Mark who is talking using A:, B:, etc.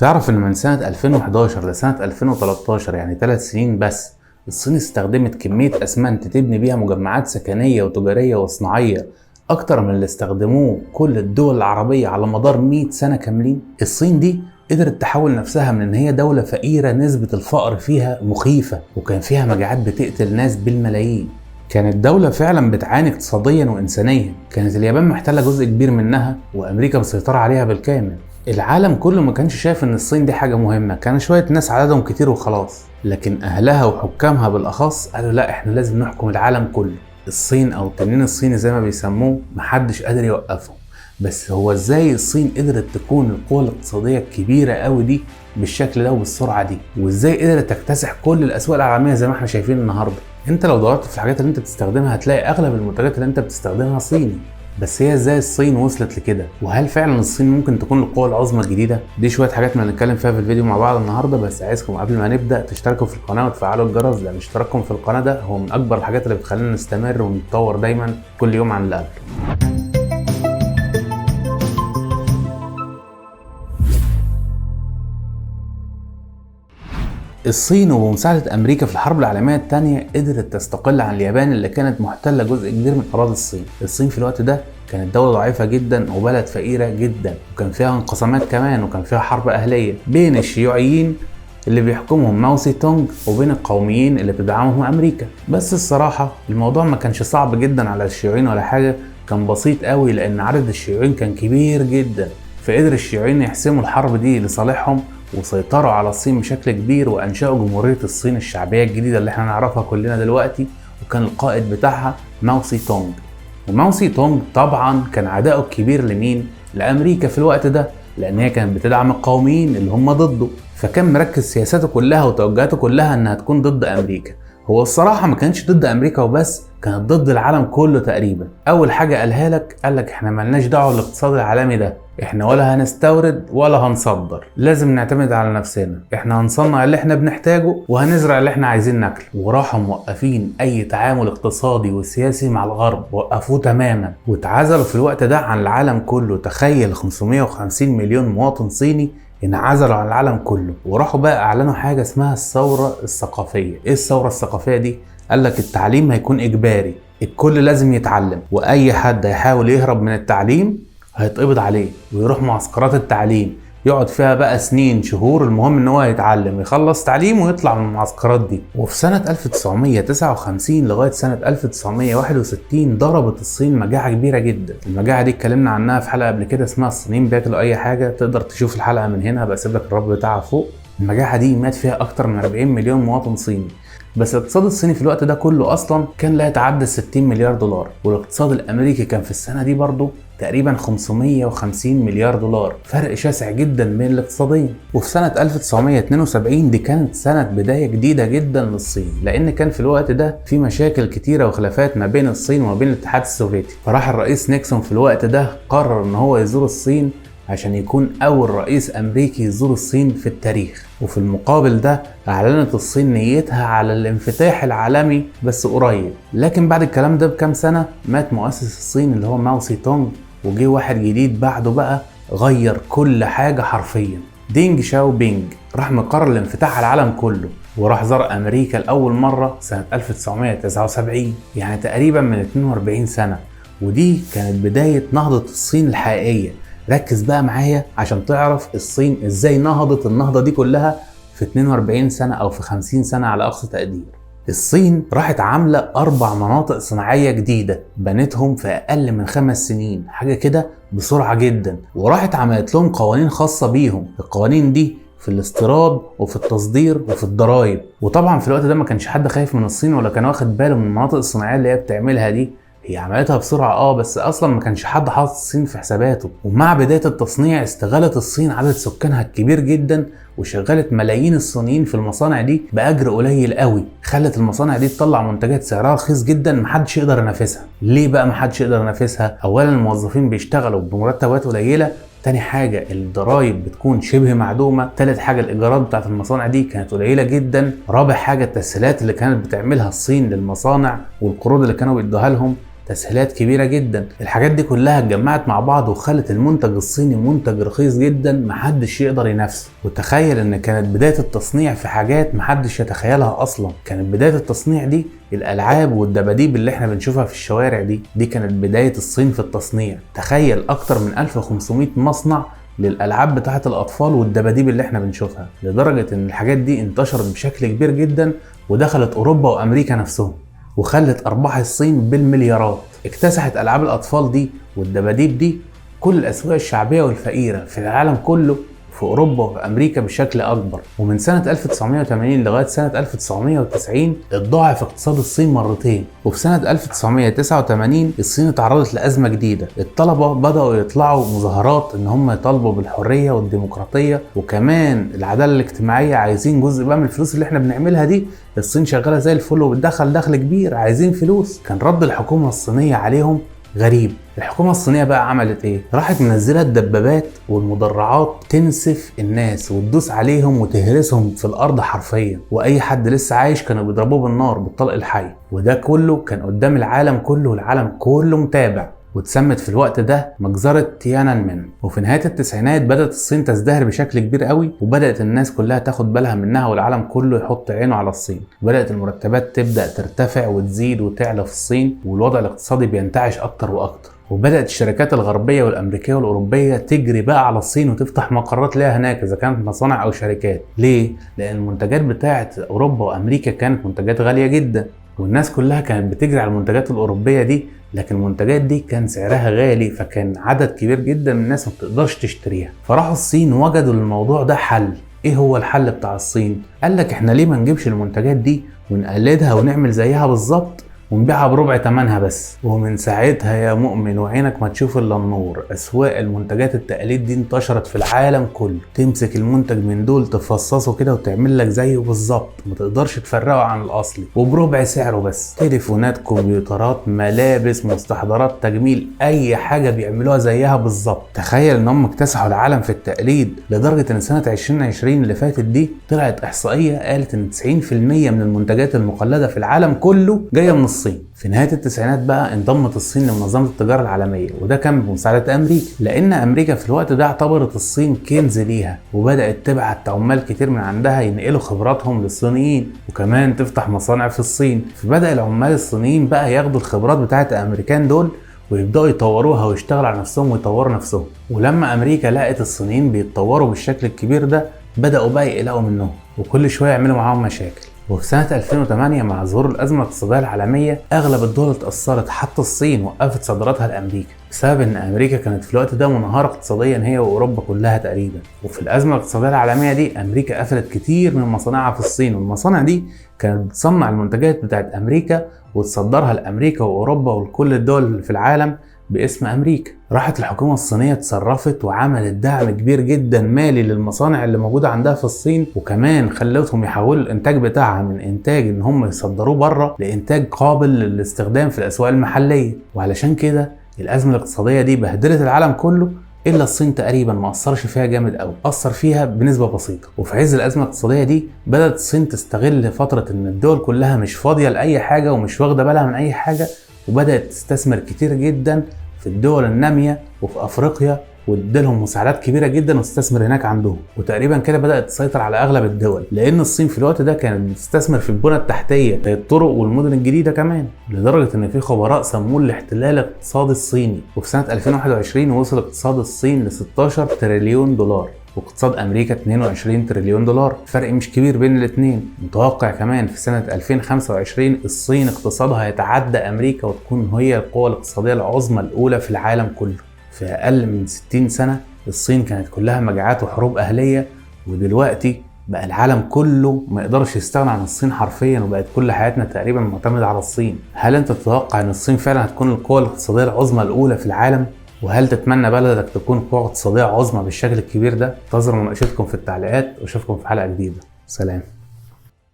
A: تعرف ان من سنة 2011 لسنة 2013 يعني 3 سنين بس الصين استخدمت كمية اسمنت تبني بيها مجمعات سكنية وتجارية وصناعية اكتر من اللي استخدموه كل الدول العربية على مدار 100 سنة كاملين. الصين دي قدرت تحول نفسها من ان هي دولة فقيرة نسبة الفقر فيها مخيفة وكان فيها مجاعات بتقتل ناس بالملايين. كانت دولة فعلا بتعاني اقتصاديا وانسانيا، كانت اليابان محتلة جزء كبير منها وامريكا مسيطرة عليها بالكامل. العالم كله ما كانش شايف ان الصين دي حاجة مهمة، كان شوية ناس عددهم كتير وخلاص، لكن اهلها وحكامها بالاخص قالوا لا احنا لازم نحكم العالم كله. الصين او التنين الصيني زي ما بيسموه محدش قادر يوقفهم. بس هو ازاي الصين قدرت تكون القوة الاقتصادية الكبيرة قوي دي بالشكل ده وبالسرعة دي، وازاي قدرت تكتسح كل الاسواق العالمية زي ما احنا شايفين النهاردة؟ انت لو دورت في الحاجات اللي انت بتستخدمها هتلاقي اغلب المنتجات اللي انت بتستخدمها صيني. بس هي ازاي الصين وصلت لكده؟ وهل فعلا الصين ممكن تكون القوة العظمى الجديدة؟ دي شوية حاجات ما هنتكلم فيها في الفيديو مع بعض النهارده، بس عايزكم قبل ما نبدأ تشتركوا في القناة وتفعلوا الجرس، لان اشتراككم في القناة ده هو من اكبر الحاجات اللي بتخلينا نستمر ونتطور دايما كل يوم عن اللي قبله. الصين وبمساعدة أمريكا في الحرب العالمية الثانية قدرت تستقل عن اليابان اللي كانت محتلة جزء كبير من أراضي الصين. الصين في الوقت ده كانت دولة ضعيفة جدا وبلد فقيرة جدا، وكان فيها انقسامات كمان، وكان فيها حرب أهلية بين الشيوعيين اللي بيحكمهم ماو سي تونج وبين القوميين اللي بتدعمهم أمريكا. بس الصراحة الموضوع ما كانش صعب جدا على الشيوعيين ولا حاجة، كان بسيط قوي لأن عدد الشيوعيين كان كبير جدا، فقدر الشيوعيين يحسموا الحرب دي لصالحهم وسيطروا على الصين بشكل كبير وانشأوا جمهورية الصين الشعبية الجديدة اللي احنا نعرفها كلنا دلوقتي. وكان القائد بتاعها ماو سي تونج. وماو سي تونج طبعا كان عداؤه الكبير لمين؟ لأمريكا في الوقت ده، لأن هي كانت بتدعم القوميين اللي هم ضده، فكان مركز سياساته كلها وتوجهاته كلها انها تكون ضد أمريكا. هو الصراحة ما كانش ضد أمريكا وبس، كانت ضد العالم كله تقريبا. أول حاجة قالك احنا ملناش دعوة بالاقتصاد العالمي ده، احنا ولا هنستورد ولا هنصدر، لازم نعتمد على نفسنا، احنا هنصنع اللي احنا بنحتاجه وهنزرع اللي احنا عايزين ناكله. وراحوا موقفين أي تعامل اقتصادي وسياسي مع الغرب، وقفوه تماما واتعزلوا في الوقت ده عن العالم كله. تخيل 550 مليون مواطن صيني انعزلوا عن العالم كله، وراحوا بقى اعلنوا حاجه اسمها الثوره الثقافيه. ايه الثوره الثقافيه دي؟ قالك التعليم هيكون اجباري، الكل لازم يتعلم، واي حد هيحاول يهرب من التعليم هيتقبض عليه ويروح معسكرات التعليم يقعد فيها بقى سنين شهور، المهم ان هو يتعلم يخلص تعليم ويطلع من المعسكرات دي. وفي سنة 1959 لغاية سنة 1961 ضربت الصين مجاعة كبيرة جدا. المجاعة دي اتكلمنا عنها في حلقة قبل كده اسمها الصينيين بياكلوا اي حاجة، تقدر تشوف الحلقة من هنا، بسيب لك الرابط بتاعها فوق. المجاعة دي مات فيها اكتر من 40 مليون مواطن صيني. بس الاقتصاد الصيني في الوقت ده كله اصلا كان لا يتعدى 60 مليار دولار، والاقتصاد الامريكي كان في السنة دي برضو تقريبا 550 مليار دولار، فرق شاسع جدا بين الاقتصادين. وفي سنة 1972 دي كانت سنة بداية جديدة جدا للصين، لان كان في الوقت ده في مشاكل كتيرة وخلافات ما بين الصين وما بين الاتحاد السوفيتي. فراح الرئيس نيكسون في الوقت ده قرر ان هو يزور الصين عشان يكون أول رئيس أمريكي يزور الصين في التاريخ. وفي المقابل ده أعلنت الصين نيتها على الانفتاح العالمي بس قريب. لكن بعد الكلام ده بكام سنة مات مؤسس الصين اللي هو ماو سي تونج، وجي واحد جديد بعده بقى غير كل حاجة حرفيا. دينج شاو بينج راح مقرر الانفتاح على العالم كله، وراح زار أمريكا لأول مرة سنة 1979، يعني تقريبا من 42 سنة. ودي كانت بداية نهضة الصين الحقيقية. ركز بقى معايا عشان تعرف الصين ازاي نهضت النهضة دي كلها في 42 سنة او في 50 سنة على اقصى تقدير. الصين راحت عاملة 4 مناطق صناعية جديدة بنتهم في اقل من 5 سنين، حاجة كده بسرعة جدا. وراحت عملت لهم قوانين خاصة بيهم، القوانين دي في الاستيراد وفي التصدير وفي الضرائب. وطبعا في الوقت ده ما كانش حد خايف من الصين ولا كان واخد باله من المناطق الصناعية اللي هي بتعملها دي. هي عملتها بسرعة بس اصلا ما كانش حد حاطط الصين في حساباته. ومع بداية التصنيع استغلت الصين عدد سكانها الكبير جدا، وشغلت ملايين الصينيين في المصانع دي بأجر قليل قوي، خلت المصانع دي تطلع منتجات سعرها رخيص جدا محدش يقدر ينافسها. ليه بقى محدش يقدر ينافسها؟ اولا الموظفين بيشتغلوا بمرتبات قليلة، تاني حاجة الضرايب بتكون شبه معدومة، تالت حاجة الإيجارات بتاعت المصانع دي كانت قليلة جدا، رابع حاجة التسهيلات اللي كانت بتعملها الصين للمصانع والقروض اللي كانوا بيدوها لهم تسهيلات كبيرة جدا. الحاجات دي كلها اتجمعت مع بعض وخلت المنتج الصيني منتج رخيص جدا محدش يقدر ينافسه. وتخيل ان كانت بداية التصنيع في حاجات محدش يتخيلها اصلا. كانت بداية التصنيع دي الالعاب والدباديب اللي احنا بنشوفها في الشوارع دي كانت بداية الصين في التصنيع. تخيل اكتر من 1500 مصنع للالعاب بتاعه الاطفال والدباديب اللي احنا بنشوفها، لدرجه ان الحاجات دي انتشرت بشكل كبير جدا ودخلت اوروبا وامريكا نفسهم، وخلت ارباح الصين بالمليارات. اكتسحت العاب الاطفال دي والدباديب دي كل الاسواق الشعبيه والفقيره في العالم كله، في اوروبا وفي امريكا بشكل اكبر. ومن سنه 1980 لغايه سنه 1990 اتضاعف اقتصاد الصين مرتين. وفي سنه 1989 الصين اتعرضت لازمه جديده. الطلبه بداوا يطلعوا مظاهرات ان هم يطالبوا بالحريه والديمقراطيه وكمان العداله الاجتماعيه، عايزين جزء بقى من الفلوس اللي احنا بنعملها دي. الصين شغاله زي الفل وبتدخل دخل كبير، عايزين فلوس. كان رد الحكومه الصينيه عليهم غريب. الحكومة الصينية بقى عملت ايه؟ راحت منزلة الدبابات والمدرعات تنسف الناس وتدوس عليهم وتهرسهم في الارض حرفيا، واي حد لسه عايش كانوا بيضربوه بالنار بالطلق الحي. وده كله كان قدام العالم كله والعالم كله متابع. واتسمت في الوقت ده مجزرة تيانانمن. وفي نهاية التسعينات بدأت الصين تزدهر بشكل كبير قوي، وبدأت الناس كلها تاخد بالها منها والعالم كله يحط عينه على الصين. وبدأت المرتبات تبدأ ترتفع وتزيد وتعلى في الصين، والوضع الاقتصادي بينتعش أكتر وأكتر. وبدأت الشركات الغربية والأمريكية والأوروبية تجري بقى على الصين وتفتح مقرات ليها هناك إذا كانت مصانع أو شركات. ليه؟ لأن المنتجات بتاعة أوروبا وأمريكا كانت منتجات غالية جدا، والناس كلها كانت بتجري على المنتجات الأوروبية دي، لكن المنتجات دي كان سعرها غالي، فكان عدد كبير جدا من الناس ما بتقدرش تشتريها. فراحوا الصين وجدوا للموضوع ده حل. ايه هو الحل بتاع الصين؟ قال لك احنا ليه ما نجيبش المنتجات دي ونقلدها ونعمل زيها بالظبط ونبيعها بربع ثمنها بس. ومن ساعتها يا مؤمن وعينك ما تشوف الا النور، اسواق المنتجات التقليد دي انتشرت في العالم كله. تمسك المنتج من دول تفصصه كده وتعمل لك زيه بالظبط، ما تقدرش تفرقه عن الاصلي، وبربع سعره بس. تليفونات، كمبيوترات، ملابس، مستحضرات تجميل، اي حاجه بيعملوها زيها بالظبط. تخيل ان هم اكتسحوا العالم في التقليد، لدرجه ان سنه 2020 اللي فاتت دي طلعت احصائيه قالت ان 90% من المنتجات المقلده في العالم كله جايه من الصين. في نهاية التسعينات بقى انضمت الصين لمنظمة التجارة العالمية، وده كان بمساعدة أمريكا، لأن أمريكا في الوقت ده اعتبرت الصين كنز ليها، وبدأت تبعت عمال كتير من عندها ينقلوا خبراتهم للصينيين، وكمان تفتح مصانع في الصين. فبدأ العمال الصينيين بقى ياخدوا الخبرات بتاعت الأمريكان دول ويبدأوا يطوروها ويشتغلوا على نفسهم ويطوروا نفسهم. ولما أمريكا لقت الصينيين بيتطوروا بالشكل الكبير ده بدأوا بقى يقلقوا منهم، وكل شوية يعملوا معاهم مشاكل. وفي سنة 2008 مع ظهور الأزمة الاقتصادية العالمية أغلب الدول اتأثرت، حتى الصين وقفت صادراتها لأمريكا بسبب إن أمريكا كانت في الوقت ده منهارة اقتصاديا هي وأوروبا كلها تقريبا. وفي الأزمة الاقتصادية العالمية دي أمريكا قفلت كتير من مصانعها في الصين، والمصانع دي كانت بتصنع المنتجات بتاعت أمريكا وتصدرها لأمريكا وأوروبا ولكل الدول اللي في العالم باسم أمريكا. راحت الحكومة الصينية اتصرفت وعملت دعم كبير جدا مالي للمصانع اللي موجودة عندها في الصين، وكمان خلتهم يحولوا الانتاج بتاعها من انتاج ان هم يصدروه بره لانتاج قابل للاستخدام في الاسواق المحلية. وعلشان كده الازمة الاقتصادية دي بهدلت العالم كله الا الصين تقريبا ما اثرش فيها جامد قوي، اثر فيها بنسبه بسيطه. وفي عز الازمه الاقتصاديه دي بدات الصين تستغل فتره ان الدول كلها مش فاضيه لاي حاجه ومش واخده بالها من اي حاجه، وبدات تستثمر كتير جدا في الدول الناميه وفي افريقيا وادالهم مساعدات كبيره جدا وتستثمر هناك عندهم. وتقريبا كده بدات تسيطر على اغلب الدول، لان الصين في الوقت ده كانت بتستثمر في البنى التحتيه زي الطرق والمدن الجديده كمان، لدرجه ان في خبراء سموه الاحتلال الاقتصادي الصيني. وفي سنه 2021 وصل اقتصاد الصين ل 16 تريليون دولار واقتصاد امريكا 22 تريليون دولار، فرق مش كبير بين الاثنين. متوقع كمان في سنه 2025 الصين اقتصادها يتعدى امريكا وتكون هي القوه الاقتصاديه العظمى الاولى في العالم كله. في اقل من 60 سنه الصين كانت كلها مجاعات وحروب اهليه، ودلوقتي بقى العالم كله ما يقدرش يستغنى عن الصين حرفيا، وبقت كل حياتنا تقريبا معتمده على الصين. هل انت تتوقع ان الصين فعلا هتكون القوه الاقتصاديه العظمى الاولى في العالم؟ وهل تتمنى بلدك تكون قوة اقتصادية عظمى بالشكل الكبير ده؟ انتظروا مناقشتكم في التعليقات واشوفكم في حلقة جديدة. سلام.